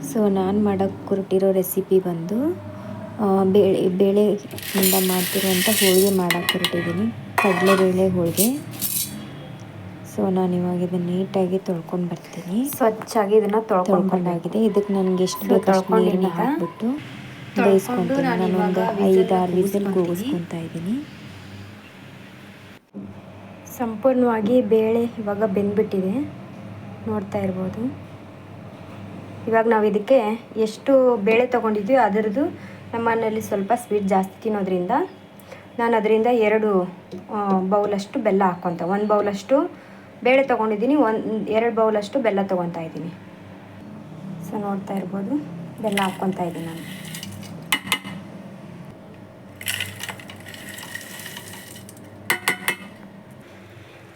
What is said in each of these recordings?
So ನಾನು ಮಾಡೋಕ್ಕೆ ಹೊರಟಿರೋ recipe ಬಂದು ಬೇಳೆಯಿಂದ ಮಾಡ್ತಿರೋಂಥ ಹೋಳಿಗೆ ಮಾಡೋಕ್ಕೆ ಹೊರಟಿದ್ದೀನಿ, ಕಡಲೆಬೇಳೆ ಹೋಳಿಗೆ. ಸೊ ನಾನು ಇವಾಗ ಇದನ್ನು ನೀಟಾಗಿ ತೊಳ್ಕೊಂಡು ಬರ್ತೀನಿ. ಸ್ವಚ್ಛಾಗಿ ಇದನ್ನು ತೊಳ್ಕೊಂಡಾಗಿದೆ. ಇದಕ್ಕೆ ನನಗೆ ಎಷ್ಟು ಬೇಕಷ್ಟು ನೀರನ್ನ ಹಾಕ್ಬಿಟ್ಟು ಬೇಯಿಸ್ಕೊತೀನಿ. ನಾನು ಒಂದು 5-6 ವಿಸಿಲ್ ಕೂಗಿಸ್ಕೊತಾ ಇದ್ದೀನಿ. ಸಂಪೂರ್ಣವಾಗಿ ಬೇಳೆ ಇವಾಗ ಬೆಂದ್ಬಿಟ್ಟಿದೆ, ನೋಡ್ತಾ ಇರ್ಬೋದು. ಇವಾಗ ನಾವು ಇದಕ್ಕೆ ಎಷ್ಟು ಬೇಳೆ ತೊಗೊಂಡಿದ್ವಿ ಅದರದ್ದು ನಮ್ಮ ಮನೆಯಲ್ಲಿ ಸ್ವಲ್ಪ ಸ್ವೀಟ್ ಜಾಸ್ತಿ ತಿನ್ನೋದ್ರಿಂದ ನಾನು ಅದರಿಂದ 2 ಬೌಲಷ್ಟು ಬೆಲ್ಲ ಹಾಕ್ಕೊತ, 1 ಬೌಲಷ್ಟು ಬೇಳೆ ತೊಗೊಂಡಿದ್ದೀನಿ, 2 ಬೌಲಷ್ಟು ಬೆಲ್ಲ ತೊಗೊತಾ ಇದ್ದೀನಿ. ಸೊ ನೋಡ್ತಾ ಇರ್ಬೋದು, ಬೆಲ್ಲ ಹಾಕ್ಕೊತಾ ಇದ್ದೀನಿ ನಾನು.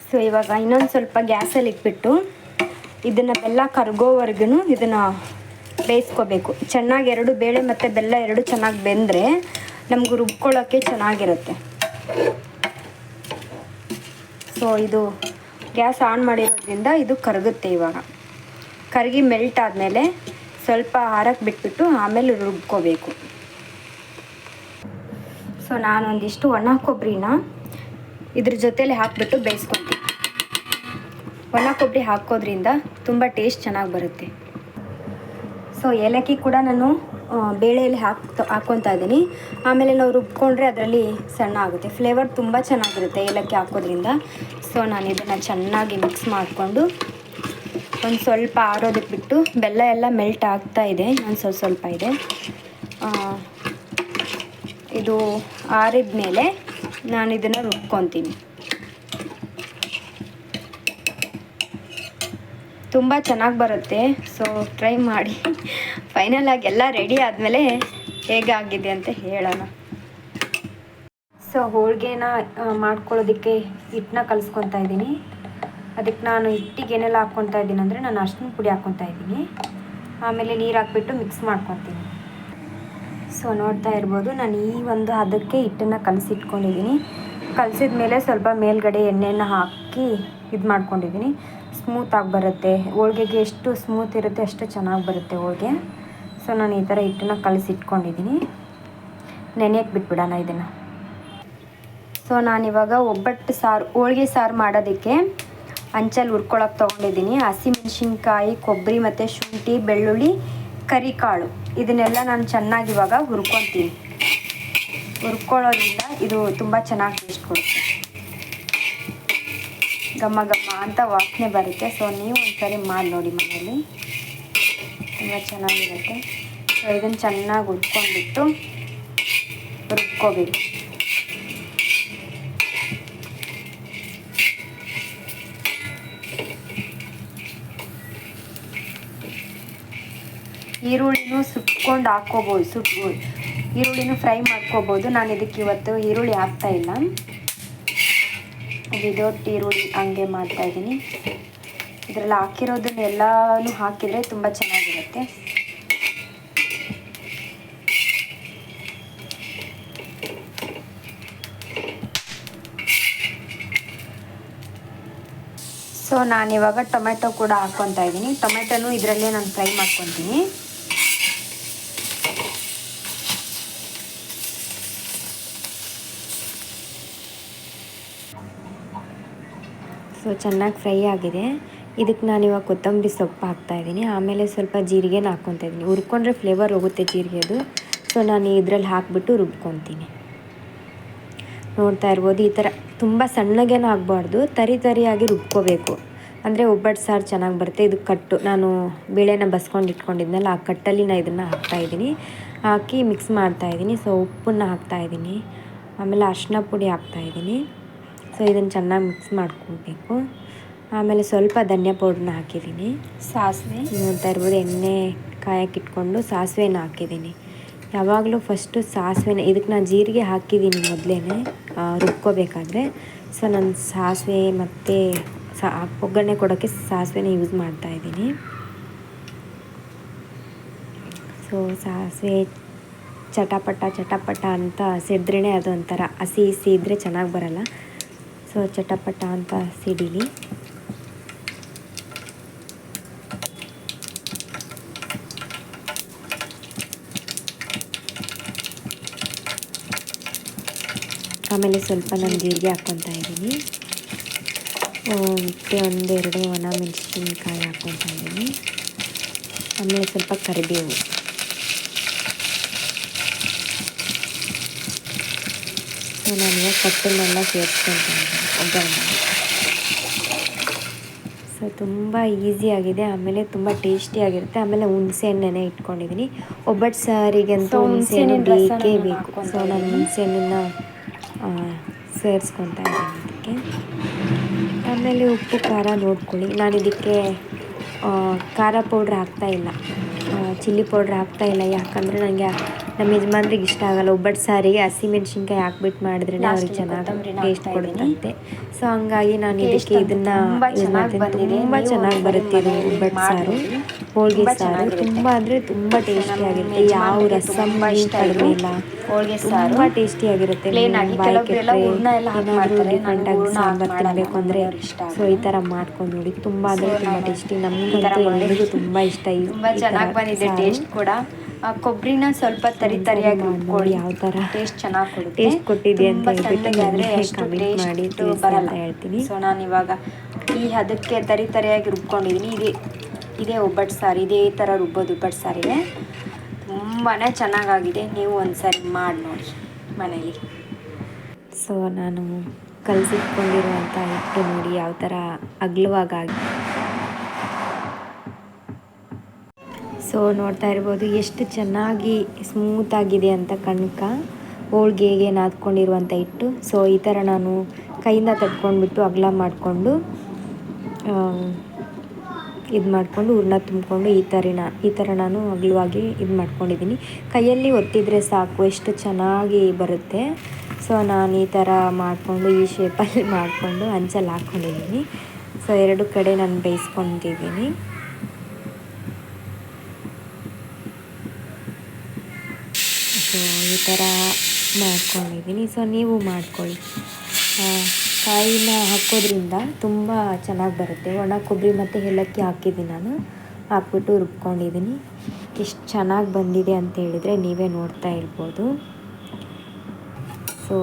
ಸೊ ಇವಾಗ ಇನ್ನೊಂದು ಸ್ವಲ್ಪ ಗ್ಯಾಸಲ್ಲಿ ಇಟ್ಬಿಟ್ಟು ಇದನ್ನು ಬೆಲ್ಲ ಕರಗೋವರೆಗೂ ಇದನ್ನು ಬೇಯಿಸ್ಕೋಬೇಕು. ಚೆನ್ನಾಗಿ 2 ಬೇಳೆ ಮತ್ತು ಬೆಲ್ಲ 2 ಚೆನ್ನಾಗಿ ಬೆಂದರೆ ನಮ್ಗೆ ರುಬ್ಕೊಳ್ಳೋಕ್ಕೆ ಚೆನ್ನಾಗಿರುತ್ತೆ. ಸೊ ಇದು ಗ್ಯಾಸ್ ಆನ್ ಮಾಡಿರೋದ್ರಿಂದ ಇದು ಕರಗುತ್ತೆ. ಇವಾಗ ಕರಗಿ ಮೆಲ್ಟ್ ಆದಮೇಲೆ ಸ್ವಲ್ಪ ಆರಕ್ಕೆ ಬಿಟ್ಬಿಟ್ಟು ಆಮೇಲೆ ರುಬ್ಕೋಬೇಕು. ಸೊ ನಾನೊಂದಿಷ್ಟು ಒಣ ಕೊಬ್ಬರಿನ ಇದ್ರ ಜೊತೆಲಿ ಹಾಕಿಬಿಟ್ಟು ಬೇಯಿಸ್ಕೊತೀನಿ. ಒಣ ಕೊಬ್ಬರಿ ಹಾಕೋದ್ರಿಂದ ತುಂಬ ಟೇಸ್ಟ್ ಚೆನ್ನಾಗಿ ಬರುತ್ತೆ. ಸೊ ಏಲಕ್ಕಿ ಕೂಡ ನಾನು ಬೇಳೆಯಲ್ಲಿ ಹಾಕ್ಕೊತಾ ಇದ್ದೀನಿ. ಆಮೇಲೆ ನಾವು ರುಬ್ಕೊಂಡ್ರೆ ಅದರಲ್ಲಿ ಸಣ್ಣ ಆಗುತ್ತೆ, ಫ್ಲೇವರ್ ತುಂಬ ಚೆನ್ನಾಗಿರುತ್ತೆ ಏಲಕ್ಕಿ ಹಾಕೋದ್ರಿಂದ. ಸೊ ನಾನು ಇದನ್ನು ಚೆನ್ನಾಗಿ ಮಿಕ್ಸ್ ಮಾಡಿಕೊಂಡು ಒಂದು ಸ್ವಲ್ಪ ಆರೋದಕ್ಕೆ ಬಿಟ್ಟು, ಬೆಲ್ಲ ಎಲ್ಲ ಮೆಲ್ಟ್ ಆಗ್ತಾ ಇದೆ, ನಾನು ಸ್ವಲ್ಪ ಇದೆ. ಇದು ಆರಿದ ಮೇಲೆ ನಾನು ಇದನ್ನು ರುಬ್ಕೊತೀನಿ. ತುಂಬ ಚೆನ್ನಾಗಿ ಬರುತ್ತೆ. ಸೊ ಟ್ರೈ ಮಾಡಿ. ಫೈನಲಾಗಿ ಎಲ್ಲ ರೆಡಿ ಆದಮೇಲೆ ಹೇಗಾಗಿದೆ ಅಂತ ಹೇಳೋಣ. ಸೊ ಹೋಳಿಗೆನ ಮಾಡ್ಕೊಳ್ಳೋದಕ್ಕೆ ಹಿಟ್ಟನ್ನ ಕಲಿಸ್ಕೊತಾ ಇದ್ದೀನಿ. ಅದಕ್ಕೆ ನಾನು ಹಿಟ್ಟಿಗೆ ಏನೆಲ್ಲ ಹಾಕ್ಕೊತಾ ಇದ್ದೀನಿ ಅಂದರೆ, ನಾನು ಅರಿಶಿನ ಪುಡಿ ಹಾಕ್ಕೊತಾ ಇದ್ದೀನಿ, ಆಮೇಲೆ ನೀರು ಹಾಕ್ಬಿಟ್ಟು ಮಿಕ್ಸ್ ಮಾಡ್ಕೊತೀನಿ. ಸೊ ನೋಡ್ತಾ ಇರ್ಬೋದು, ನಾನು ಈ ಒಂದು ಹದಕ್ಕೆ ಹಿಟ್ಟನ್ನು ಕಲಸಿಟ್ಕೊಂಡಿದ್ದೀನಿ. ಕಲಸಿದ ಮೇಲೆ ಸ್ವಲ್ಪ ಮೇಲ್ಗಡೆ ಎಣ್ಣೆಯನ್ನು ಹಾಕಿ ಇದು ಮಾಡ್ಕೊಂಡಿದ್ದೀನಿ. ಸ್ಮೂತಾಗಿ ಬರುತ್ತೆ ಹೋಳಿಗೆಗೆ, ಎಷ್ಟು ಸ್ಮೂತ್ ಇರುತ್ತೆ ಅಷ್ಟು ಚೆನ್ನಾಗಿ ಬರುತ್ತೆ ಹೋಳಿಗೆ. ಸೊ ನಾನು ಈ ಥರ ಹಿಟ್ಟನ್ನು ಕಲಸಿಟ್ಕೊಂಡಿದ್ದೀನಿ. ನೆನೆಯಕ್ಕೆ ಬಿಟ್ಬಿಡೋಣ ಇದನ್ನು. ಸೊ ನಾನಿವಾಗ ಒಬ್ಬಟ್ಟು ಸಾರು, ಹೋಳಿಗೆ ಸಾರು ಮಾಡೋದಕ್ಕೆ ಹಂಚಲ್ಲಿ ಹುರ್ಕೊಳಕ್ಕೆ ತೊಗೊಂಡಿದ್ದೀನಿ. ಹಸಿಮೆಣ್ಸಿನ್ಕಾಯಿ, ಕೊಬ್ಬರಿ ಮತ್ತು ಶುಂಠಿ, ಬೆಳ್ಳುಳ್ಳಿ, ಕರಿಕಾಳು ಇದನ್ನೆಲ್ಲ ನಾನು ಚೆನ್ನಾಗಿ ಇವಾಗ ಹುರ್ಕೊತೀನಿ. ಹುರ್ಕೊಳ್ಳೋದ್ರಿಂದ ಇದು ತುಂಬ ಚೆನ್ನಾಗಿ ಟೇಸ್ಟ್ ಕೊಡುತ್ತೆ, ಘಮ ಘಮ ಅಂತ ವಾಸನೆ ಬರುತ್ತೆ. ಸೊ ನೀವು ಒಂದ್ಸರಿ ಮಾಡಿ ನೋಡಿ ಮನೆಯಲ್ಲಿ, ತುಂಬ ಚೆನ್ನಾಗಿರುತ್ತೆ. ಸೊ ಇದನ್ನು ಚೆನ್ನಾಗಿ ಹುರ್ಕೊಂಡ್ಬಿಟ್ಟು ರುಬ್ಕೋಬೇಕು. ಈರುಳ್ಳಿನೂ ಸುಟ್ಕೊಂಡು ಹಾಕ್ಕೋಬೋದು, ಈರುಳ್ಳಿನೂ ಫ್ರೈ ಮಾಡ್ಕೋಬೋದು. ನಾನು ಇದಕ್ಕೆ ಇವತ್ತು ಈರುಳ್ಳಿ ಹಾಕ್ತಾಯಿಲ್ಲ, ವಿದೌಟ್ ಈರುಳ್ಳಿ ಹಂಗೆ ಮಾಡ್ತಾಯಿದ್ದೀನಿ. ಇದರಲ್ಲಿ ಹಾಕಿರೋದನ್ನೆಲ್ಲನೂ ಹಾಕಿದರೆ ತುಂಬ ಚೆನ್ನಾಗಿರುತ್ತೆ. ಸೊ ನಾನಿವಾಗ ಟೊಮೆಟೊ ಕೂಡ ಹಾಕ್ಕೊತಾ ಇದ್ದೀನಿ. ಟೊಮೆಟೊನೂ ಇದರಲ್ಲೇ ನಾನು ಫ್ರೈ ಮಾಡ್ಕೊತೀನಿ. ಸೊ ಚೆನ್ನಾಗಿ ಫ್ರೈ ಆಗಿದೆ. ಇದಕ್ಕೆ ನಾನಿವಾಗ ಕೊತ್ತಂಬರಿ ಸೊಪ್ಪು ಹಾಕ್ತಾಯಿದ್ದೀನಿ. ಆಮೇಲೆ ಸ್ವಲ್ಪ ಜೀರಿಗೆನ ಹಾಕ್ಕೊತಾ ಇದ್ದೀನಿ. ಹುರ್ಕೊಂಡ್ರೆ ಫ್ಲೇವರ್ ಹೋಗುತ್ತೆ ಜೀರಿಗೆದು. ಸೊ ನಾನು ಇದರಲ್ಲಿ ಹಾಕಿಬಿಟ್ಟು ರುಬ್ಕೊತೀನಿ. ನೋಡ್ತಾ ಇರ್ಬೋದು, ಈ ಥರ ತುಂಬ ಸಣ್ಣಗೇನೂ ಆಗಬಾರ್ದು, ತರಿಯಾಗಿ ರುಬ್ಕೋಬೇಕು. ಅಂದರೆ ಒಬ್ಬಟ್ಟು ಸಾರು ಚೆನ್ನಾಗಿ ಬರುತ್ತೆ. ಇದು ಕಟ್ಟು, ನಾನು ಬೇಳೆನ ಬಸ್ಕೊಂಡು ಇಟ್ಕೊಂಡಿದ್ನಲ್ಲ, ಆ ಕಟ್ಟಲ್ಲಿ ನಾನು ಇದನ್ನು ಹಾಕ್ತಾಯಿದ್ದೀನಿ. ಹಾಕಿ ಮಿಕ್ಸ್ ಮಾಡ್ತಾಯಿದ್ದೀನಿ. ಸೊ ಉಪ್ಪನ್ನು ಹಾಕ್ತಾಯಿದ್ದೀನಿ, ಆಮೇಲೆ ಅರಿಶಿನ ಪುಡಿ ಹಾಕ್ತಾಯಿದ್ದೀನಿ. ಸೊ ಇದನ್ನು ಚೆನ್ನಾಗಿ ಮಿಕ್ಸ್ ಮಾಡ್ಕೊಳ್ಬೇಕು. ಆಮೇಲೆ ಸ್ವಲ್ಪ ಧನಿಯಾ ಪೌಡ್ರನ್ನ ಹಾಕಿದ್ದೀನಿ. ಸಾಸಿವೆ ನೋಡ್ತಾ ಇರ್ಬೋದು, ಎಣ್ಣೆ ಕಾಯಕ್ಕೆ ಇಟ್ಕೊಂಡು ಸಾಸಿವೆನ ಹಾಕಿದ್ದೀನಿ. ಯಾವಾಗಲೂ ಫಸ್ಟು ಸಾಸಿವೆನ, ಇದಕ್ಕೆ ನಾನು ಜೀರಿಗೆ ಹಾಕಿದ್ದೀನಿ ಮೊದಲೇ ರುಬ್ಕೋಬೇಕಾದ್ರೆ. ಸೊ ನಾನು ಸಾಸಿವೆ ಮತ್ತು ಒಗ್ಗರಣೆ ಕೊಡೋಕ್ಕೆ ಸಾಸಿವೆನ ಯೂಸ್ ಮಾಡ್ತಾಯಿದ್ದೀನಿ. ಸೊ ಸಾಸಿವೆ ಚಟಪಟ ಅಂತ ಸಿಡಿದ್ರೇ ಅದು ಒಂಥರ ಹಸಿ ಇದ್ದರೆ ಚೆನ್ನಾಗಿ ಬರಲ್ಲ. ಸೊ ಚಟಪಟ ಅಂತ ಸಿಡಿಲಿ. ಆಮೇಲೆ ಸ್ವಲ್ಪ ನಾನು ಜೀರಿಗೆ ಹಾಕ್ಕೊತಾ ಇದ್ದೀನಿ, ಮತ್ತು ಒಂದೆರಡು ಒಣ ಮೆಣಸಿನ್ಕಾಯಿ ಹಾಕ್ಕೊತಾ ಇದ್ದೀನಿ, ಆಮೇಲೆ ಸ್ವಲ್ಪ ಕರಿಬೇವು. ಸೊ ನಾನು ಕಟ್ಟನ್ನೆಲ್ಲ ಸೇರಿಸ್ಕೊತಾ ಇದ್ದೀನಿ ಒಗ್ಗರಣೆ. ಸೊ ತುಂಬ ಈಸಿಯಾಗಿದೆ, ಆಮೇಲೆ ತುಂಬ ಟೇಸ್ಟಿಯಾಗಿರುತ್ತೆ. ಆಮೇಲೆ ಹುಣಸೆ ಹಣ್ಣನ್ನೇ ಇಟ್ಕೊಂಡಿದ್ದೀನಿ. ಒಬ್ಬಟ್ಟು ಸಾರಿಗಂತೂ ಹುಣಸೆ ಹಣ್ಣು ಬೇಕೇ ಬೇಕು. ಸೊ ನಾನು ಹುಣಸೆ ಹಣ್ಣನ್ನು ಸೇರಿಸ್ಕೊತಾ ಇದ್ದೀನಿ ಅದಕ್ಕೆ. ಆಮೇಲೆ ಉಪ್ಪು ಖಾರ ನೋಡ್ಕೊಳ್ಳಿ. ನಾನು ಇದಕ್ಕೆ ಖಾರ ಪೌಡ್ರ್ ಹಾಕ್ತಾಯಿಲ್ಲ, ಚಿಲ್ಲಿ ಪೌಡ್ರ್ ಹಾಕ್ತಾಯಿಲ್ಲ. ಯಾಕಂದರೆ ನನಗೆ ನಮ್ಮ ಯಜಮಾನ್ರಿಗೆ ಇಷ್ಟ ಆಗೋಲ್ಲ. ಒಬ್ಬಟ್ಟು ಸಾರಿಗೆ ಹಸಿಮೆಣ್ಸಿನ್ಕಾಯಿ ಹಾಕ್ಬಿಟ್ಟು ಮಾಡಿದ್ರೆ ಅವ್ರಿಗೆ ಚೆನ್ನಾಗಿ ಟೇಸ್ಟ್ ಕೊಡುತ್ತಂತೆ. ಸೊ ಹಂಗಾಗಿ ನಾನು ಇದಕ್ಕೆ ಇದನ್ನು ಯೂಸ್ ಮಾಡ್ತೀನಿ. ತುಂಬ ಚೆನ್ನಾಗಿ ಬರುತ್ತೆ ಇದು ಒಬ್ಬಟ್ಟು ಸಾರು, ಹೋಳಿಗೆ ಸಾರು. ತುಂಬ ಅಂದರೆ ತುಂಬ ಟೇಸ್ಟಿಯಾಗಿರುತ್ತೆ. ಯಾವ ರಸಮ್ ಕಡಿಮೆ ಇಲ್ಲ, ತುಂಬ ಟೇಸ್ಟಿಯಾಗಿರುತ್ತೆ. ಬಾಯಿ ಕೆಟ್ಟರೆ ಏನಾದರೂ ಡಿಫ್ರೆಂಟಾಗಿ ಸಾಂಬಾರು ತಿನ್ನಬೇಕು ಅಂದರೆ ಸೊ ಈ ಥರ ಮಾಡ್ಕೊಂಡು ನೋಡಿ. ತುಂಬ ಅಂದರೆ ತುಂಬ ಟೇಸ್ಟಿ. ನಮಗಂತೂ ಎಲ್ಲರಿಗೂ ತುಂಬ ಇಷ್ಟ. ತುಂಬ ಚೆನ್ನಾಗಿ ಬಂದಿದೆ ಟೇಸ್ಟ್ ಕೂಡ. ಕೊಬ್ಬರಿನ ಸ್ವಲ್ಪ ತರಿಯಾಗಿ ರುಬ್ಕೊಳ್ಳಿ, ಯಾವ ಥರ ಟೇಸ್ಟ್ ಚೆನ್ನಾಗಿ ಕೊಡುತ್ತೆ. ಟೇಸ್ಟ್ ಕೊಟ್ಟಿದೆ ಅಂತ ಸಣ್ಣಗಾದರೆ ಹೇಳ್ಬಿಟ್ಟು ಕಮೆಂಟ್ ಮಾಡಿ ಬರಲ್ಲ ಹೇಳ್ತೀನಿ. ಸೊ ನಾನು ಇವಾಗ ಈ ಅದಕ್ಕೆ ತರಿಯಾಗಿ ರುಬ್ಕೊಂಡಿದ್ದೀನಿ. ಇದೇ ಒಬ್ಬಟ್ಟು ಸಾರು, ಇದೇ ಥರ ರುಬ್ಬೋದು ಒಬ್ಬಟ್ಟು ಸಾರಿಗೆ. ತುಂಬಾ ಚೆನ್ನಾಗಾಗಿದೆ. ನೀವು ಒಂದ್ಸರಿ ಮಾಡಿ ನೋಡಿ ಮನೇಲಿ. ಸೊ ನಾನು ಕಲಸಿಟ್ಕೊಂಡಿರುವಂಥ ಹಿಟ್ಟು ನೋಡಿ ಯಾವ ಥರ ಅಗಲವಾಗಿ. ಸೊ ನೋಡ್ತಾ ಇರ್ಬೋದು ಎಷ್ಟು ಚೆನ್ನಾಗಿ ಸ್ಮೂತಾಗಿದೆ ಅಂತ ಕಣಕ ಹೋಳಿಗೆಗೆ ನಾದ್ಕೊಂಡಿರುವಂಥ ಹಿಟ್ಟು. ಸೊ ಈ ಥರ ನಾನು ಕೈಯಿಂದ ತಟ್ಕೊಂಡ್ಬಿಟ್ಟು ಅಗಲ ಮಾಡಿಕೊಂಡು ಇದು ಮಾಡಿಕೊಂಡು ಹೂರಣ ತುಂಬಿಕೊಂಡು ಈ ಥರ ನಾನು ಅಗಲವಾಗಿ ಇದು ಮಾಡ್ಕೊಂಡಿದ್ದೀನಿ. ಕೈಯಲ್ಲಿ ಒತ್ತಿದರೆ ಸಾಕು, ಎಷ್ಟು ಚೆನ್ನಾಗಿ ಬರುತ್ತೆ. ಸೊ ನಾನು ಈ ಥರ ಮಾಡಿಕೊಂಡು ಈ ಶೇಪಲ್ಲಿ ಮಾಡಿಕೊಂಡು ಹಂಚಲ್ಲಿ ಹಾಕ್ಕೊಂಡಿದ್ದೀನಿ. ಸೊ ಎರಡು ಕಡೆ ನಾನು ಬೇಯಿಸ್ಕೊತಿದ್ದೀನಿ. ಸೊ ಈ ಥರ ಮಾಡ್ಕೊಂಡಿದ್ದೀನಿ. ಸೊ ನೀವು ಮಾಡ್ಕೊಳ್ಳಿ. ಕಾಯಿನ ಹಾಕೋದ್ರಿಂದ ತುಂಬ ಚೆನ್ನಾಗಿ ಬರುತ್ತೆ. ಒಣ ಕೊಬ್ಬರಿ ಮತ್ತು ಏಲಕ್ಕಿ ಹಾಕಿದ್ದೀನಿ, ನಾನು ಹಾಕ್ಬಿಟ್ಟು ರುಬ್ಕೊಂಡಿದ್ದೀನಿ. ಎಷ್ಟು ಚೆನ್ನಾಗಿ ಬಂದಿದೆ ಅಂತ ಹೇಳಿದರೆ ನೀವೇ ನೋಡ್ತಾ ಇರ್ಬೋದು. ಸೊ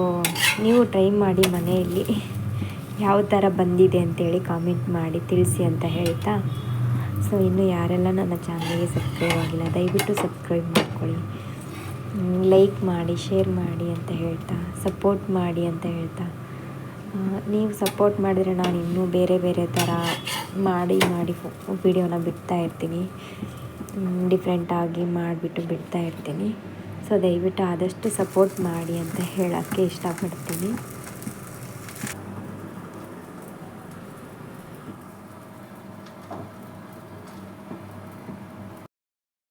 ನೀವು ಟ್ರೈ ಮಾಡಿ ಮನೆಯಲ್ಲಿ ಯಾವ ಥರ ಬಂದಿದೆ ಅಂತೇಳಿ ಕಾಮೆಂಟ್ ಮಾಡಿ ತಿಳಿಸಿ ಅಂತ ಹೇಳ್ತಾ, ಸೊ ಇನ್ನು ಯಾರೆಲ್ಲ ನನ್ನ ಚಾನಲ್ಗೆ ಸಬ್ಸ್ಕ್ರೈಬ್ ಆಗಿಲ್ಲ ದಯವಿಟ್ಟು ಸಬ್ಸ್ಕ್ರೈಬ್ ಮಾಡ್ಕೊಳ್ಳಿ, ಲೈಕ್ ಮಾಡಿ, ಶೇರ್ ಮಾಡಿ ಅಂತ ಹೇಳ್ತಾ, ಸಪೋರ್ಟ್ ಮಾಡಿ ಅಂತ ಹೇಳ್ತಾ, ನೀವು ಸಪೋರ್ಟ್ ಮಾಡಿದರೆ ನಾನು ಇನ್ನೂ ಬೇರೆ ಬೇರೆ ಥರ ಮಾಡಿ ವಿಡಿಯೋನ ಬಿಡ್ತಾ ಇರ್ತೀನಿ, ಡಿಫ್ರೆಂಟಾಗಿ ಮಾಡಿಬಿಟ್ಟು ಬಿಡ್ತಾ ಇರ್ತೀನಿ. ಸೊ ದಯವಿಟ್ಟು ಆದಷ್ಟು ಸಪೋರ್ಟ್ ಮಾಡಿ ಅಂತ ಹೇಳೋಕ್ಕೆ ಇಷ್ಟಪಡ್ತೀನಿ.